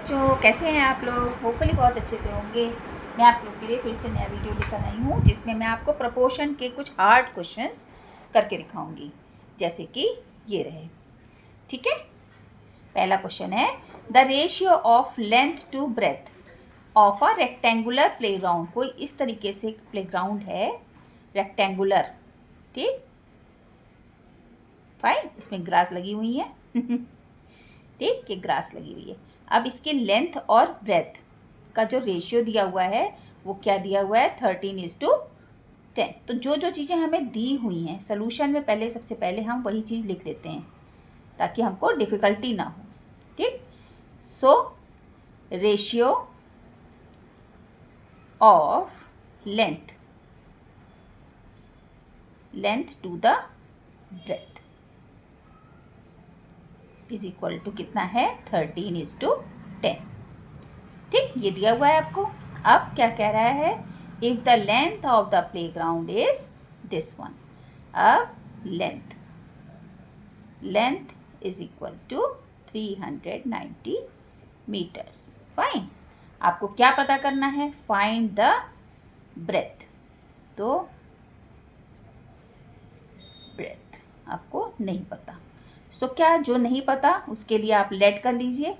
बच्चों, कैसे हैं आप लोग? होपफुली बहुत अच्छे से होंगे। मैं आप लोग के लिए फिर से नया वीडियो लेकर आई हूँ जिसमें मैं आपको प्रोपोर्शन के कुछ हार्ड क्वेश्चंस करके दिखाऊंगी, जैसे कि ये रहे। ठीक है, पहला क्वेश्चन है the ratio of length to breadth of a rectangular playground. कोई इस तरीके से प्लेग्राउंड है रेक्टेंगुलर, ठीक, फाइन, इसमें ग्रास लगी हुई है ठीक, ये ग्रास लगी हुई है। अब इसके लेंथ और ब्रेथ का जो रेशियो दिया हुआ है वो क्या दिया हुआ है? 13:10। तो जो जो चीज़ें हमें दी हुई हैं सोल्यूशन में पहले सबसे पहले हम वही चीज़ लिख लेते हैं ताकि हमको डिफ़िकल्टी ना हो। ठीक, so ratio of length to the breadth is equal to कितना है? 13:10। ठीक, ये दिया हुआ है आपको। अब क्या कह रहा है? If the length of the playground is this one. अब length is equal to 390 metres. Fine, आपको क्या पता करना है? Find the breadth. तो ब्रेथ आपको नहीं पता। सो क्या जो नहीं पता उसके लिए आप लेट कर लीजिए,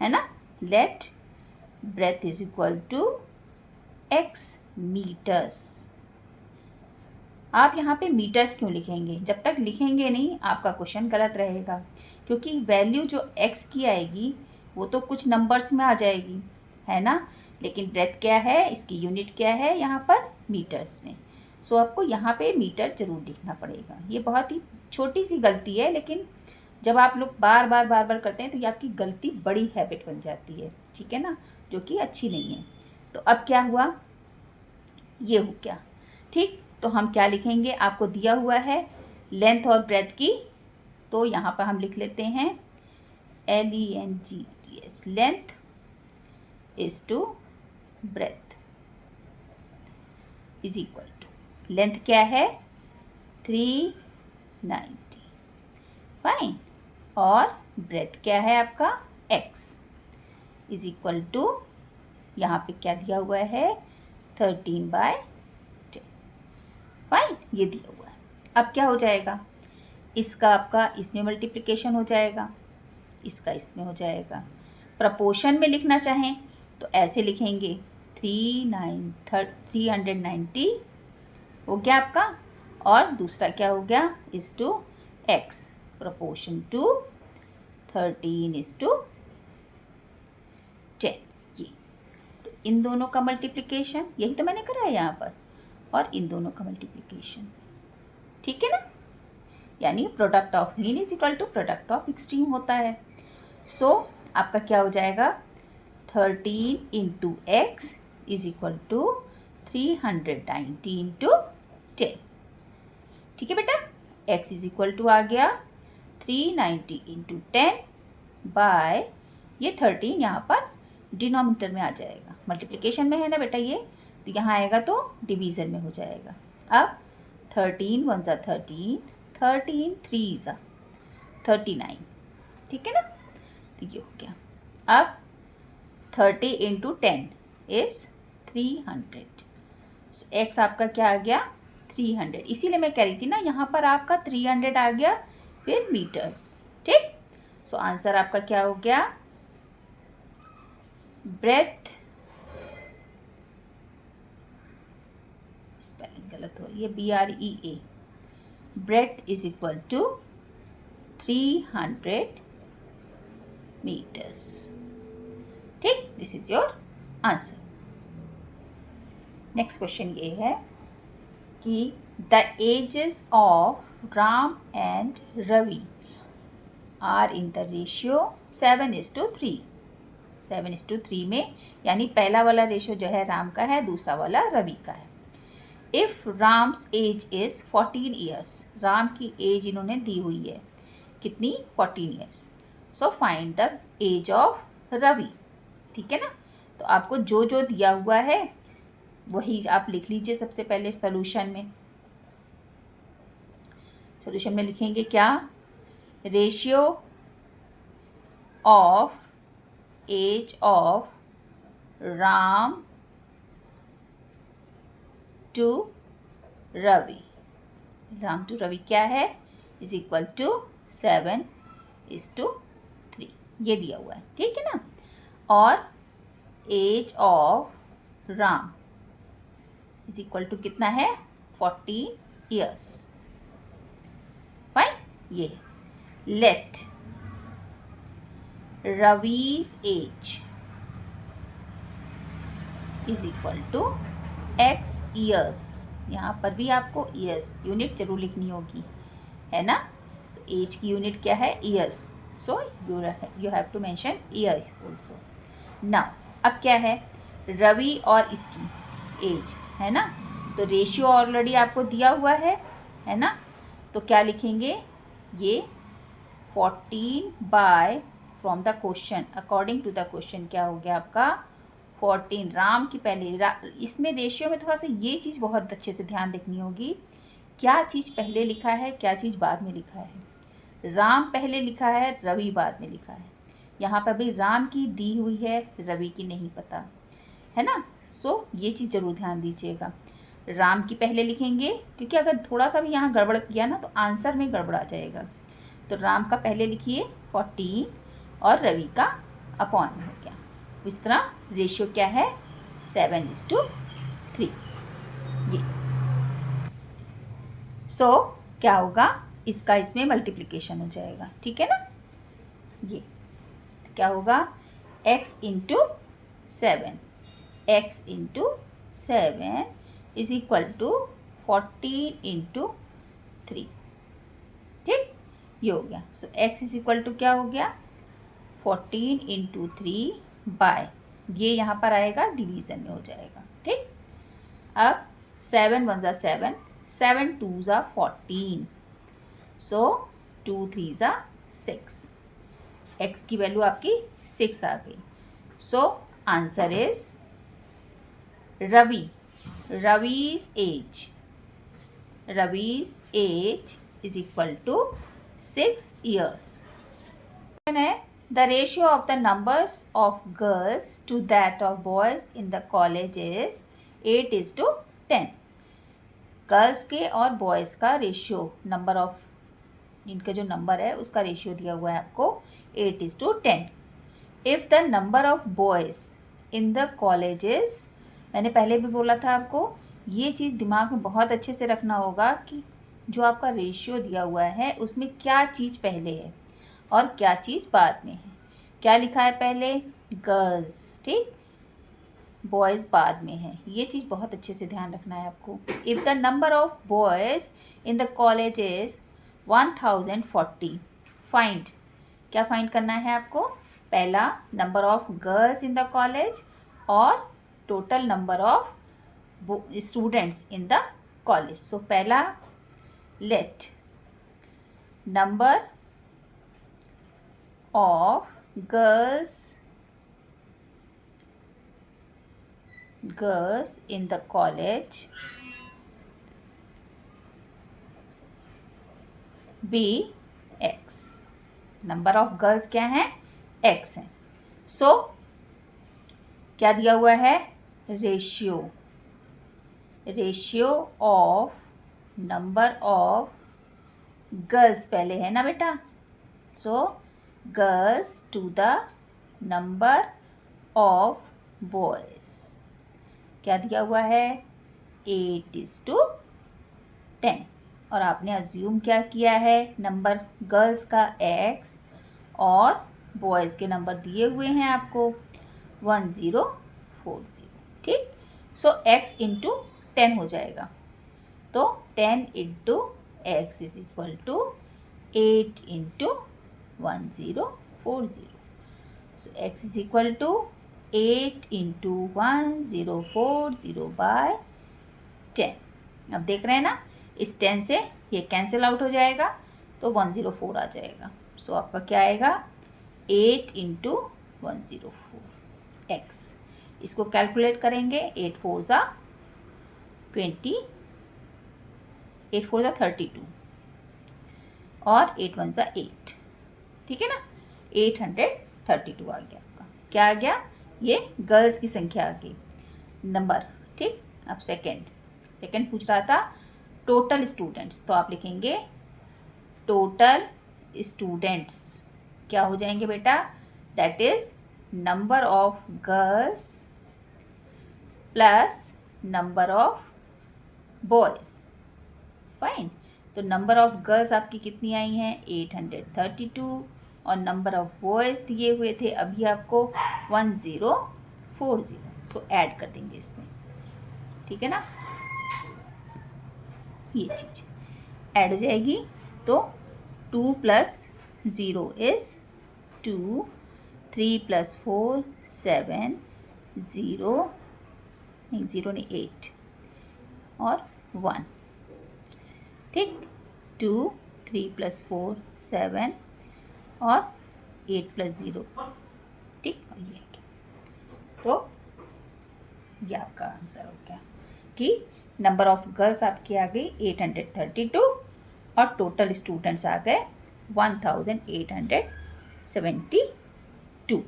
है ना। Let breadth is equal to x metres. आप यहाँ पे मीटर्स क्यों लिखेंगे? जब तक लिखेंगे नहीं आपका क्वेश्चन गलत रहेगा, क्योंकि वैल्यू जो x की आएगी वो तो कुछ नंबर्स में आ जाएगी, है ना। लेकिन ब्रेथ क्या है, इसकी यूनिट क्या है यहाँ पर? मीटर्स में। सो आपको यहाँ पे मीटर जरूर लिखना पड़ेगा। ये बहुत ही छोटी सी गलती है, लेकिन जब आप लोग बार बार करते हैं तो ये आपकी गलती बड़ी हैबिट बन जाती है, ठीक है ना, जो कि अच्छी नहीं है। तो अब क्या हुआ? ये हो गया। ठीक, तो हम क्या लिखेंगे? आपको दिया हुआ है लेंथ और ब्रेथ की, तो यहाँ पर हम लिख लेते हैं LENGTH, length is to breadth is equal to, length क्या है? 390, फाइन, और ब्रेथ क्या है आपका? x इज इक्वल टू, यहाँ पे क्या दिया हुआ है? 13/10, फाइन, ये दिया हुआ है। अब क्या हो जाएगा? इसका आपका इसमें मल्टीप्लिकेशन हो जाएगा, इसका इसमें हो जाएगा। प्रपोर्शन में लिखना चाहें तो ऐसे लिखेंगे 390 हो गया आपका, और दूसरा क्या हो गया? Is to x, proportion to 13:10। ये तो इन दोनों का मल्टीप्लिकेशन, यही तो मैंने करा है यहाँ पर, और इन दोनों का मल्टीप्लिकेशन, ठीक है ना। यानी product of mean is equal to product of extreme होता है। सो आपका क्या हो जाएगा? 13 into x is equal to 390 into 10। ठीक है बेटा, x इज इक्वल टू आ गया 390 इंटू 10 बाय ये 13 यहाँ पर डिनोमिनेटर में आ जाएगा। मल्टीप्लिकेशन में है ना बेटा ये, तो यहाँ आएगा तो डिवीज़न में हो जाएगा। अब 13 1 ज़ा 13, 13 3 ज़ा 39, ठीक है ना। तो ये हो गया। अब 30 इंटू 10 इज़ 300। एक्स आपका क्या आ गया? 300। इसीलिए मैं कह रही थी ना, यहाँ पर आपका 300 आ गया फिर मीटर्स, ठीक। सो आंसर आपका क्या हो गया? ब्रेथ, स्पेलिंग गलत हो रही है, BREA, breadth is equal to 300 metres. ठीक, this is your answer. Next question ये है कि the ages of Ram and Ravi are in the ratio 7:3। 7:3 में, यानी पहला वाला रेशियो जो है राम का है, दूसरा वाला रवि का है। If Ram's age is 14 years, Ram की एज इन्होंने दी हुई है कितनी? 14 years. So find the age of Ravi, ठीक है ना। तो आपको जो जो दिया हुआ है वही आप लिख लीजिए सबसे पहले सॉल्यूशन में। सॉल्यूशन में लिखेंगे क्या? Ratio of age of Ram to Ravi, Ram to Ravi क्या है, इज इक्वल टू 7:3, ये दिया हुआ है, ठीक है ना। और age of Ram is equal to कितना है, 14 years, फाइन। ये let Ravi's age is equal to x years, यहाँ पर भी आपको ईयर्स यूनिट जरूर लिखनी होगी, है ना। तो एज की यूनिट क्या है, years, so you have to mention years also. Now अब क्या है, रवि और इसकी एज, है ना। तो रेशियो ऑलरेडी आपको दिया हुआ है ना। तो क्या लिखेंगे, ये 14 by from the question, according to the question क्या हो गया आपका 14। राम की पहले इसमें रेशियो में थोड़ा सा ये चीज़ बहुत अच्छे से ध्यान रखनी होगी, क्या चीज़ पहले लिखा है, क्या चीज़ बाद में लिखा है। राम पहले लिखा है, रवि बाद में लिखा है। यहाँ पर भी राम की दी हुई है, रवि की नहीं पता, है ना। सो ये चीज़ ज़रूर ध्यान दीजिएगा, राम की पहले लिखेंगे, क्योंकि अगर थोड़ा सा भी यहाँ गड़बड़ किया ना तो आंसर में गड़बड़ आ जाएगा। तो राम का पहले लिखिए 14 और रवि का अपॉन में हो गया। इस तरह रेशियो क्या है, 7:3, ये। सो क्या होगा, इसका इसमें मल्टीप्लिकेशन हो जाएगा, ठीक है ना। ये क्या होगा, x into 7, x into 7 is equal to 14 into 3, ठीक, ये हो गया। So x is equal to क्या हो गया, 14 इंटू 3 बाय, ये यहाँ पर आएगा डिवीज़न में हो जाएगा, ठीक। अब 7 1 ज़ा 7, 7 2 ज़ा 14, सो 2 3 ज़ा 6, x की वैल्यू आपकी 6 आ गई। So answer is Ravi's age is equal to 6 years। The ratio of the numbers of girls to that of boys in the college is 8:10। Girls के और बॉयज़ का रेशियो, नंबर ऑफ इनका जो नंबर है उसका रेशियो दिया हुआ है आपको 8:10। If the number of boys in the colleges, मैंने पहले भी बोला था आपको, ये चीज़ दिमाग में बहुत अच्छे से रखना होगा कि जो आपका रेशियो दिया हुआ है उसमें क्या चीज़ पहले है और क्या चीज़ बाद में है। क्या लिखा है पहले, गर्ल्स, ठीक, बॉयज़ बाद में है। ये चीज़ बहुत अच्छे से ध्यान रखना है आपको। If the number of boys in the college is 1040, find, क्या फाइंड करना है आपको, पहला number of girls in the college और total number of students in the college. So पहला, let number of girls in the college be x। Number of girls क्या है, x है। सो क्या दिया हुआ है, ratio of number of girls पहले है ना बेटा। So girls to the number of boys क्या दिया हुआ है, 8:10। और आपने अज्यूम क्या किया है, नंबर गर्ल्स का x और बॉयज़ के नंबर दिए हुए हैं आपको 1040, ठीक। सो x इंटू 10 हो जाएगा, तो 10 into x is equal to 8 into 1040। So x is equal to 8 into 1040 by 10। अब देख रहे हैं ना, इस 10 से ये कैंसिल आउट हो जाएगा तो 104 आ जाएगा। सो आपका क्या आएगा, 8 इंटू 104 x। इसको कैलकुलेट करेंगे, 8 4 ज़ा 20, 8 4 ज़ा 32 और 8 1 ज़ा 8, ठीक है ना, 832 आ गया आपका। क्या आ गया, ये गर्ल्स की संख्या आ गई नंबर। ठीक, अब सेकंड पूछ रहा था टोटल स्टूडेंट्स, तो आप लिखेंगे टोटल स्टूडेंट्स क्या हो जाएंगे बेटा, that is number of girls plus number of boys. Fine, तो नंबर ऑफ गर्ल्स आपकी कितनी आई हैं 832 और नंबर ऑफ बॉयज दिए हुए थे अभी आपको 1040। सो ऐड कर देंगे इसमें, ठीक है ना, ये चीज़ ऐड हो जाएगी। तो 2 + 0 इज़ 2, 3 + 4 7, 0 नहीं 0 नहीं 8 और 1। ठीक, 2, 3 + 4 7 और 8 + 0। ठीक, और ये तो ये आपका आंसर हो गया कि नंबर ऑफ गर्ल्स आपकी आ गई 832 और टोटल स्टूडेंट्स आ गए 1872।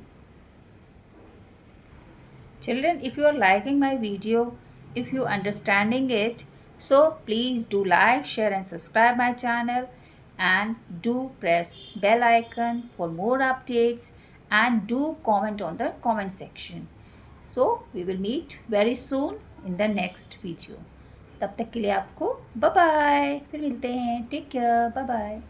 Children, if you are liking my video, if you understanding it, so please do like, share and subscribe my channel and do press bell icon for more updates and do comment on the comment section. So we will meet very soon in the next video. तब तक के लिए आपको bye bye, फिर मिलते हैं, take care, bye bye.